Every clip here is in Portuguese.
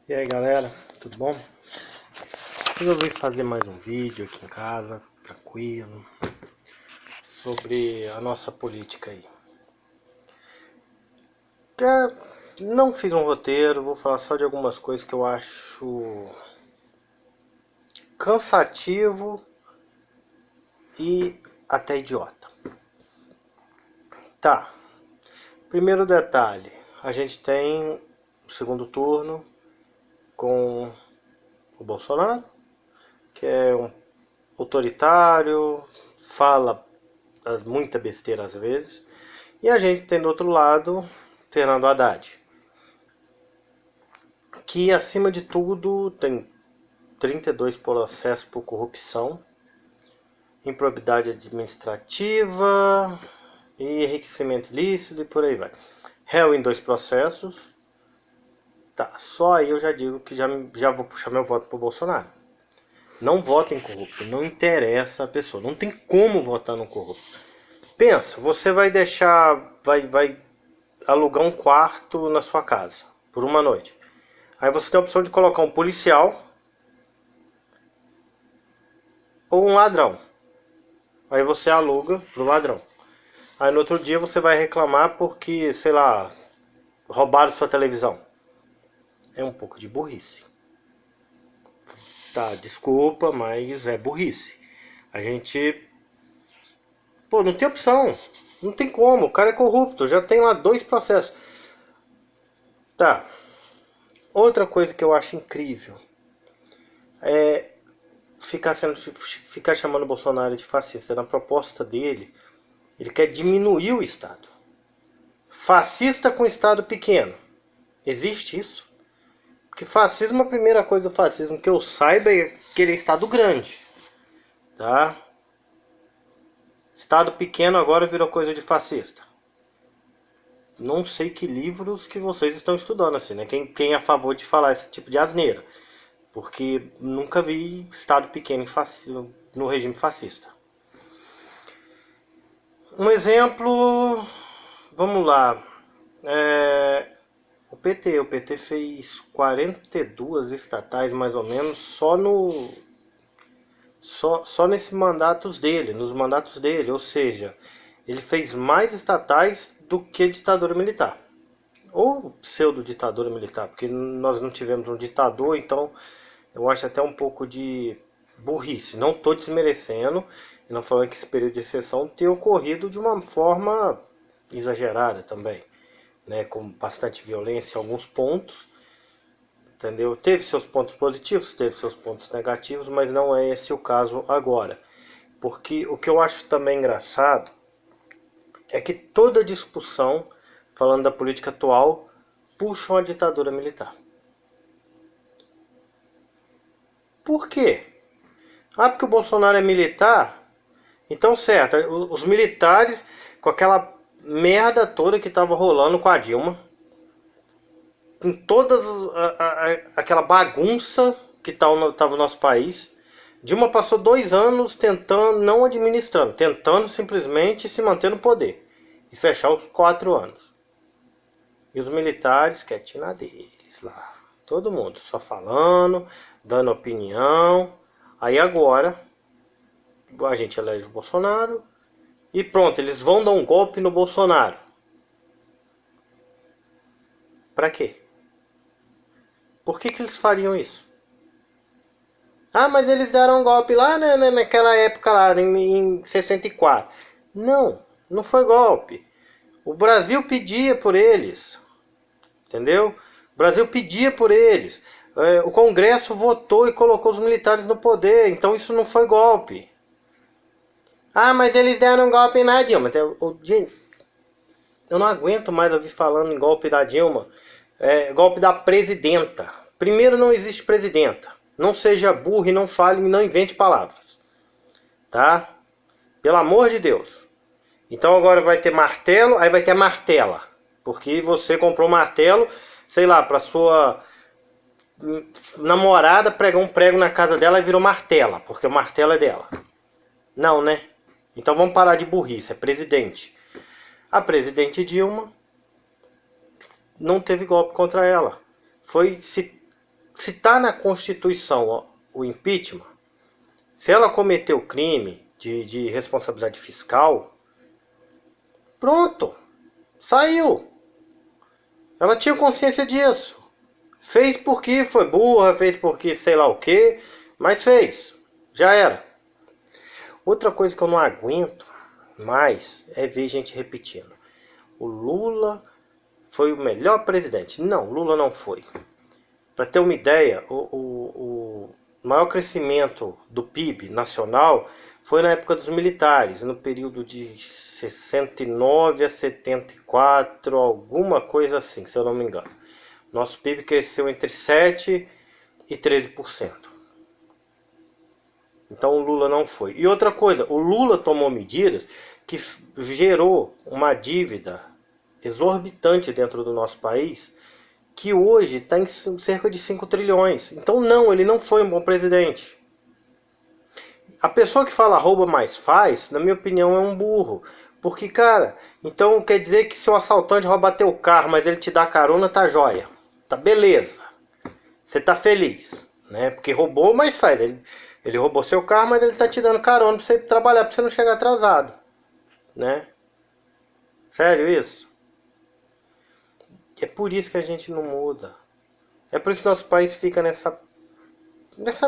E aí galera, tudo bom? Resolvi fazer mais um vídeo aqui em casa, tranquilo, sobre a nossa política aí. Não fiz um roteiro, vou falar só de algumas coisas que eu acho cansativo e até idiota. Tá, primeiro detalhe, a gente tem o segundo turno com o Bolsonaro, que é um autoritário, fala muita besteira às vezes, e a gente tem do outro lado Fernando Haddad, que acima de tudo tem 32 processos por corrupção, improbidade administrativa e enriquecimento ilícito e por aí vai. Réu em 2 processos. Tá, só aí eu já digo que já vou puxar meu voto pro Bolsonaro. Não votem corrupto, não interessa a pessoa, não tem como votar no corrupto. Pensa, você vai vai alugar um quarto na sua casa por uma noite. Aí você tem a opção de colocar um policial ou um ladrão. Aí você aluga pro ladrão. Aí no outro dia você vai reclamar porque, sei lá, roubaram sua televisão. É um pouco de burrice. Tá, desculpa, mas é burrice. A gente... Pô, não tem opção. Não tem como. O cara é corrupto. Já tem lá 2 processos. Tá. Outra coisa que eu acho incrível é ficar chamando o Bolsonaro de fascista. Na proposta dele, ele quer diminuir o Estado. Fascista com Estado pequeno. Existe isso? Porque fascismo, a primeira coisa do fascismo que eu saiba é querer Estado grande. Tá? Estado pequeno agora virou coisa de fascista. Não sei que livros que vocês estão estudando assim, né? Quem é a favor de falar esse tipo de asneira. Porque nunca vi Estado pequeno no regime fascista. Um exemplo, vamos lá, o PT fez 42 estatais mais ou menos só nesse nos mandatos dele, ou seja, ele fez mais estatais do que ditadura militar, ou pseudo ditadura militar, porque nós não tivemos um ditador, então eu acho até um pouco de burrice. Não estou desmerecendo e não falando que esse período de exceção tenha ocorrido de uma forma exagerada também, né, com bastante violência em alguns pontos, entendeu? Teve seus pontos positivos, teve seus pontos negativos, mas não é esse o caso agora. Porque o que eu acho também engraçado é que toda discussão, falando da política atual, puxa uma ditadura militar. Por quê? Ah, porque o Bolsonaro é militar? Então, certo, os militares, com aquela merda toda que tava rolando com a Dilma, com toda aquela bagunça que tava no nosso país, Dilma passou 2 anos tentando, não administrando, tentando simplesmente se manter no poder e fechar os 4 anos. E os militares quietinho na deles lá. Todo mundo só falando, dando opinião. Aí agora a gente elege o Bolsonaro e pronto, eles vão dar um golpe no Bolsonaro. Pra quê? Por que eles fariam isso? Ah, mas eles deram um golpe lá naquela época lá, em 64. Não, não foi golpe. O Brasil pedia por eles. Entendeu? O Brasil pedia por eles. O Congresso votou e colocou os militares no poder. Então isso não foi golpe. Ah, mas eles deram um golpe na Dilma. Eu não aguento mais ouvir falando em golpe da Dilma. Golpe da presidenta. Primeiro, não existe presidenta. Não seja burro e não fale e não invente palavras. Tá? Pelo amor de Deus. Então agora vai ter martelo, aí vai ter martela. Porque você comprou martelo, sei lá, pra sua namorada pregar um prego na casa dela e virou martela, porque o martelo é dela. Não, né? Então vamos parar de burrice, é presidente. A presidente Dilma não teve golpe contra ela. Foi se se tá na Constituição o impeachment, se ela cometeu crime de responsabilidade fiscal, pronto, saiu. Ela tinha consciência disso. Fez porque foi burra, fez porque sei lá o que, mas fez. Já era. Outra coisa que eu não aguento mais é ver gente repetindo. O Lula foi o melhor presidente. Não, Lula não foi. Para ter uma ideia, o maior crescimento do PIB nacional foi na época dos militares, no período de 69 a 74, alguma coisa assim, se eu não me engano. Nosso PIB cresceu entre 7% e 13%. Então o Lula não foi. E outra coisa, o Lula tomou medidas que gerou uma dívida exorbitante dentro do nosso país, que hoje está em cerca de 5 trilhões. Então não, ele não foi um bom presidente. A pessoa que fala rouba mais faz, na minha opinião, é um burro. Porque, cara, então quer dizer que se o assaltante roubar teu carro, mas ele te dá carona, tá jóia. Tá beleza. Você tá feliz, né? Porque roubou, mas faz. Ele roubou seu carro, mas ele tá te dando carona pra você trabalhar, pra você não chegar atrasado, né? Sério isso? É por isso que a gente não muda. É por isso que nosso país fica nessa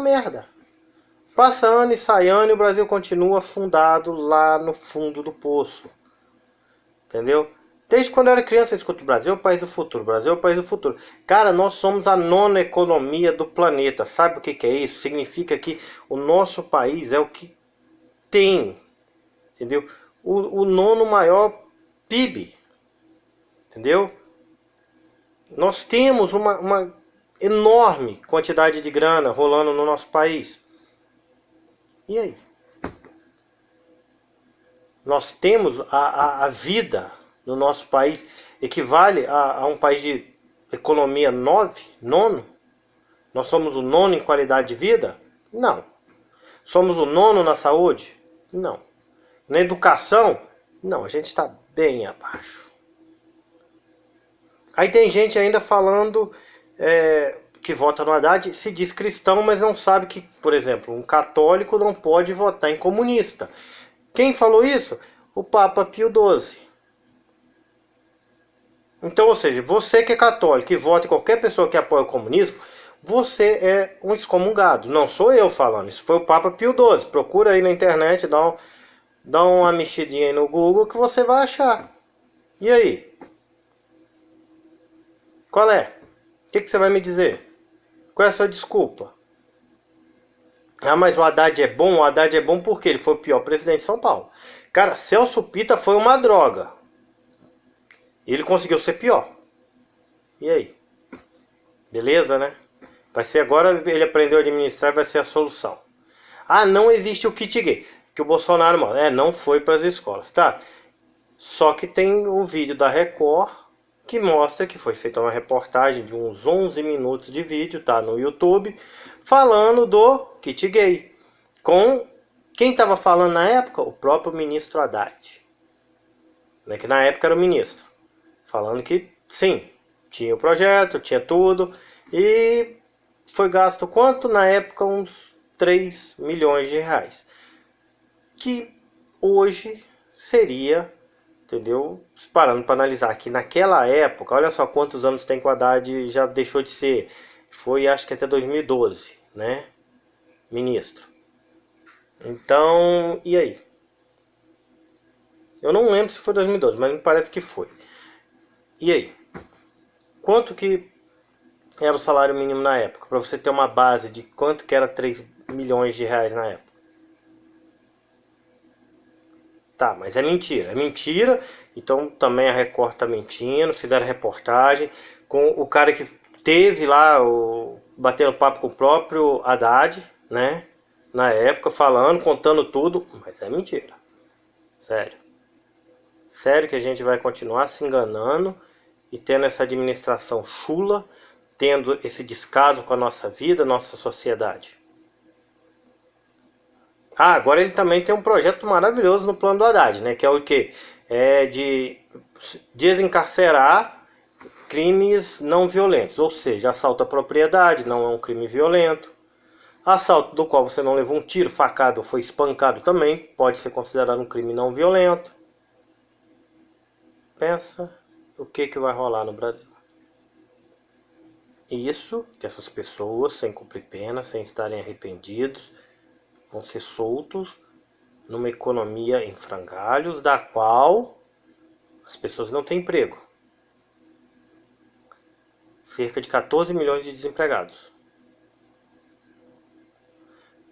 merda. Passa ano e sai ano e o Brasil continua afundado lá no fundo do poço. Entendeu? Desde quando eu era criança eu escuto: o Brasil é o país do futuro, o Brasil é o país do futuro. Cara, nós somos a 9ª economia do planeta. Sabe o que é isso? Significa que o nosso país é o que tem, entendeu? O 9º maior PIB, entendeu? Nós temos uma enorme quantidade de grana rolando no nosso país. E aí? Nós temos a vida no nosso país equivale a um país de economia 9, nono? Nós somos o 9º em qualidade de vida? Não. Somos o 9º na saúde? Não. Na educação? Não, a gente está bem abaixo. Aí tem gente ainda falando que vota no Haddad, se diz cristão, mas não sabe que, por exemplo, um católico não pode votar em comunista. Quem falou isso? O Papa Pio XII. Então, ou seja, você que é católico e vota em qualquer pessoa que apoia o comunismo, você é um excomungado. Não sou eu falando, isso foi o Papa Pio XII. Procura aí na internet, dá uma mexidinha aí no Google que você vai achar. E aí? Qual é? O que você vai me dizer? Qual é a sua desculpa? Ah, mas o Haddad é bom? O Haddad é bom porque ele foi o pior presidente de São Paulo. Cara, Celso Pitta foi uma droga. Ele conseguiu ser pior. E aí? Beleza, né? Vai ser agora, ele aprendeu a administrar, vai ser a solução. Ah, não existe o kit gay, que o Bolsonaro manda. Não foi para as escolas, tá? Só que tem o vídeo da Record que mostra que foi feita uma reportagem de uns 11 minutos de vídeo, tá? No YouTube, falando do kit gay. Com quem estava falando na época? O próprio ministro Haddad. Né? Que na época era o ministro. Falando que, sim, tinha o projeto, tinha tudo. E foi gasto quanto? Na época, uns 3 milhões de reais. Que hoje seria, entendeu? Parando para analisar que naquela época, olha só quantos anos tem que o Haddad já deixou de ser. Foi, acho que até 2012, né? Ministro. Então, e aí? Eu não lembro se foi 2012, mas me parece que foi. E aí? Quanto que era o salário mínimo na época? Para você ter uma base de quanto que era 3 milhões de reais na época. Tá, mas é mentira. É mentira. Então também a Record tá mentindo. Fizeram reportagem com o cara que teve lá batendo papo com o próprio Haddad, né? Na época, falando, contando tudo. Mas é mentira. Sério. Sério que a gente vai continuar se enganando e tendo essa administração chula, tendo esse descaso com a nossa vida, nossa sociedade. Ah, agora ele também tem um projeto maravilhoso no plano do Haddad, né? Que é o quê? É de desencarcerar crimes não violentos, ou seja, assalto à propriedade não é um crime violento. Assalto do qual você não levou um tiro, facada ou foi espancado também pode ser considerado um crime não violento. Pensa o que vai rolar no Brasil. Isso, que essas pessoas, sem cumprir pena, sem estarem arrependidos, vão ser soltos numa economia em frangalhos, da qual as pessoas não têm emprego. Cerca de 14 milhões de desempregados.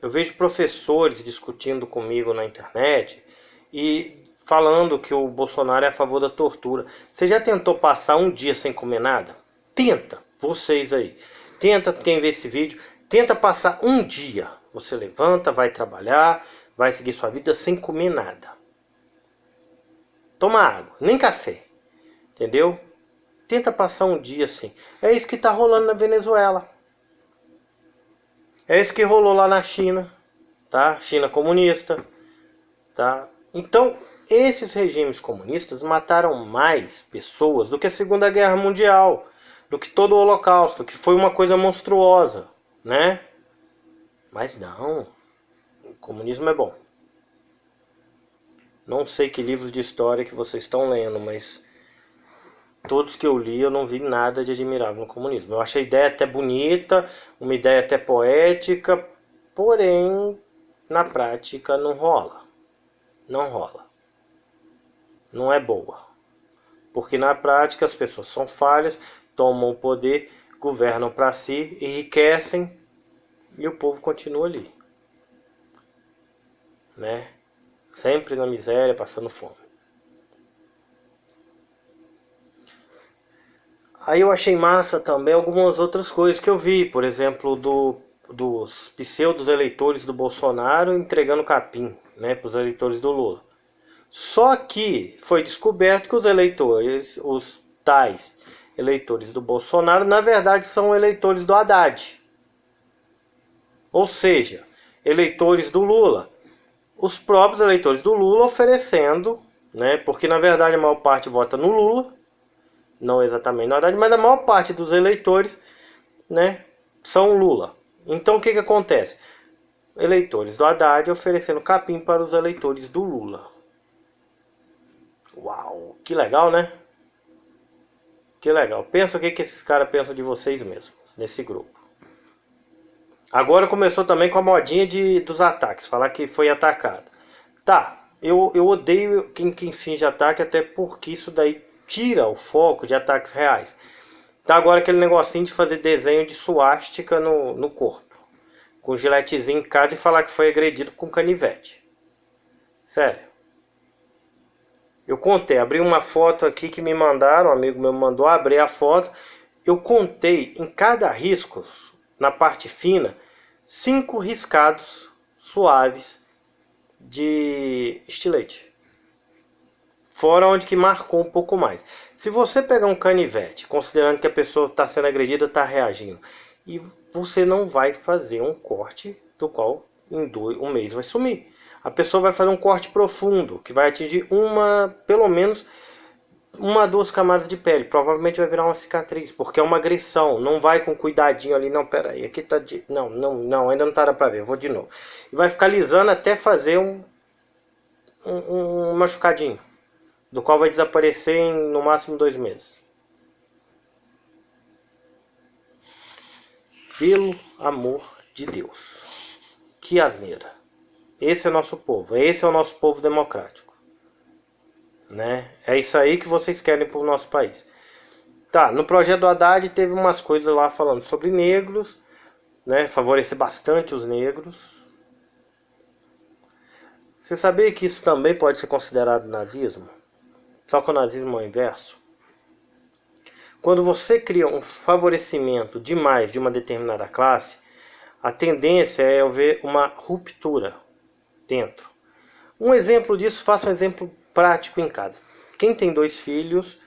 Eu vejo professores discutindo comigo na internet e falando que o Bolsonaro é a favor da tortura. Você já tentou passar um dia sem comer nada? Tenta, vocês aí. Tenta, quem vê esse vídeo, tenta passar um dia. Você levanta, vai trabalhar, vai seguir sua vida sem comer nada. Toma água, nem café. Entendeu? Tenta passar um dia assim. É isso que está rolando na Venezuela. É isso que rolou lá na China, tá? China comunista, tá? Então, esses regimes comunistas mataram mais pessoas do que a Segunda Guerra Mundial, do que todo o Holocausto, que foi uma coisa monstruosa, né? Mas não, o comunismo é bom. Não sei que livros de história que vocês estão lendo, mas todos que eu li eu não vi nada de admirável no comunismo. Eu achei a ideia até bonita, uma ideia até poética, porém na prática não rola. Não rola. Não é boa. Porque na prática as pessoas são falhas, tomam o poder, governam para si, enriquecem e o povo continua ali, né? Sempre na miséria, passando fome. Aí eu achei massa também algumas outras coisas que eu vi, por exemplo, dos pseudos eleitores do Bolsonaro entregando capim, né, para os eleitores do Lula. Só que foi descoberto que os eleitores, os tais eleitores do Bolsonaro, na verdade são eleitores do Haddad. Ou seja, eleitores do Lula. Os próprios eleitores do Lula oferecendo, né, porque na verdade a maior parte vota no Lula, não exatamente na verdade, mas a maior parte dos eleitores, né, são Lula. Então o que acontece? Eleitores do Haddad oferecendo capim para os eleitores do Lula. Uau, que legal, né? Que legal. Pensa o que esses caras pensam de vocês mesmos, nesse grupo. Agora começou também com a modinha dos ataques, falar que foi atacado. Tá, eu odeio quem finge ataque, até porque isso daí tira o foco de ataques reais. Tá agora aquele negocinho de fazer desenho de suástica no corpo, com giletezinho em casa e falar que foi agredido com canivete. Sério. Eu contei, abri uma foto aqui que me mandaram, um amigo meu mandou, abrir a foto. Eu contei em cada risco, na parte fina, 5 riscados suaves de estilete. Fora onde que marcou um pouco mais. Se você pegar um canivete, considerando que a pessoa está sendo agredida, está reagindo, e você não vai fazer um corte do qual em um mês vai sumir. A pessoa vai fazer um corte profundo, que vai atingir pelo menos 2 camadas de pele. Provavelmente vai virar uma cicatriz, porque é uma agressão. Não vai com cuidadinho ali, não, pera aí, aqui tá de... Não, ainda não tá pra ver, eu vou de novo. E vai ficar lisando até fazer um machucadinho, do qual vai desaparecer em no máximo 2 meses. Pelo amor de Deus. Que asneira. Esse é o nosso povo. Esse é o nosso povo democrático. Né? É isso aí que vocês querem para o nosso país. Tá, no projeto do Haddad teve umas coisas lá falando sobre negros, né? Favorecer bastante os negros. Você sabia que isso também pode ser considerado nazismo? Só que o nazismo é o inverso. Quando você cria um favorecimento demais de uma determinada classe, a tendência é haver uma ruptura dentro. Um exemplo disso, faça um exemplo prático em casa. Quem tem 2 filhos,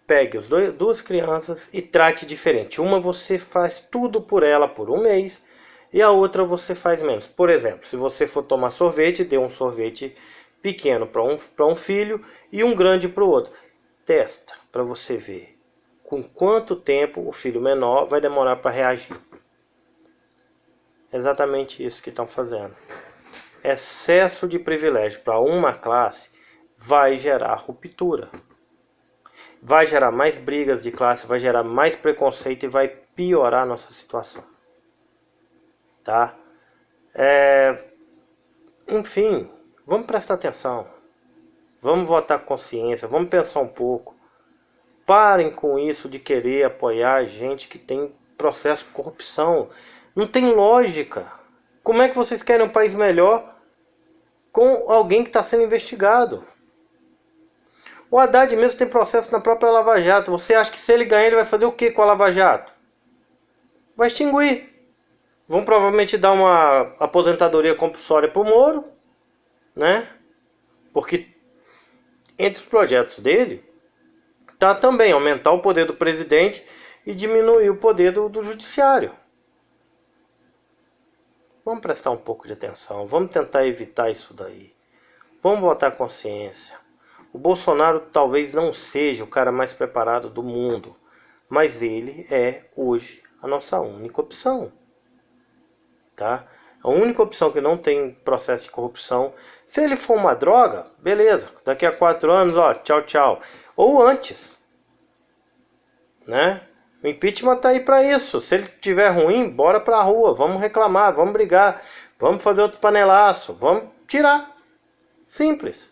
pegue as 2 crianças e trate diferente. Uma você faz tudo por ela por um mês e a outra você faz menos. Por exemplo, se você for tomar sorvete, dê um sorvete pequeno para um filho e um grande para o outro. Testa para você ver com quanto tempo o filho menor vai demorar para reagir. É exatamente isso que estão fazendo. Excesso de privilégio para uma classe vai gerar ruptura. Vai gerar mais brigas de classe, vai gerar mais preconceito e vai piorar a nossa situação. Tá? Enfim, vamos prestar atenção. Vamos votar com consciência, vamos pensar um pouco. Parem com isso de querer apoiar gente que tem processo de corrupção. Não tem lógica. Como é que vocês querem um país melhor com alguém que está sendo investigado? O Haddad mesmo tem processo na própria Lava Jato. Você acha que se ele ganhar, ele vai fazer o que com a Lava Jato? Vai extinguir. Vão provavelmente dar uma aposentadoria compulsória para o Moro, né? Porque entre os projetos dele tá também aumentar o poder do presidente e diminuir o poder do judiciário. Vamos prestar um pouco de atenção, vamos tentar evitar isso daí. Vamos votar consciência. O Bolsonaro talvez não seja o cara mais preparado do mundo, mas ele é hoje a nossa única opção. Tá? A única opção que não tem processo de corrupção. Se ele for uma droga, beleza. Daqui a 4 anos, ó, tchau, tchau. Ou antes. Né? O impeachment tá aí para isso. Se ele tiver ruim, bora pra rua. Vamos reclamar, vamos brigar. Vamos fazer outro panelaço. Vamos tirar. Simples.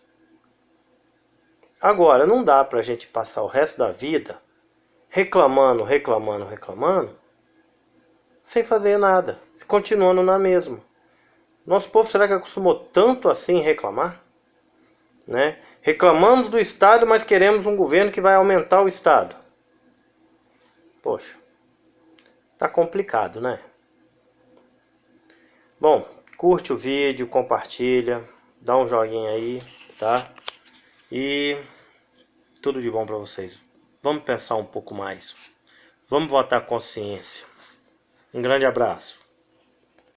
Agora, não dá pra gente passar o resto da vida reclamando, sem fazer nada, continuando na mesma. Nosso povo será que acostumou tanto assim reclamar? Né? Reclamamos do Estado, mas queremos um governo que vai aumentar o Estado. Poxa, tá complicado, né? Bom, curte o vídeo, compartilha, dá um joinha aí, tá? E tudo de bom pra vocês. Vamos pensar um pouco mais. Vamos votar consciência. Um grande abraço.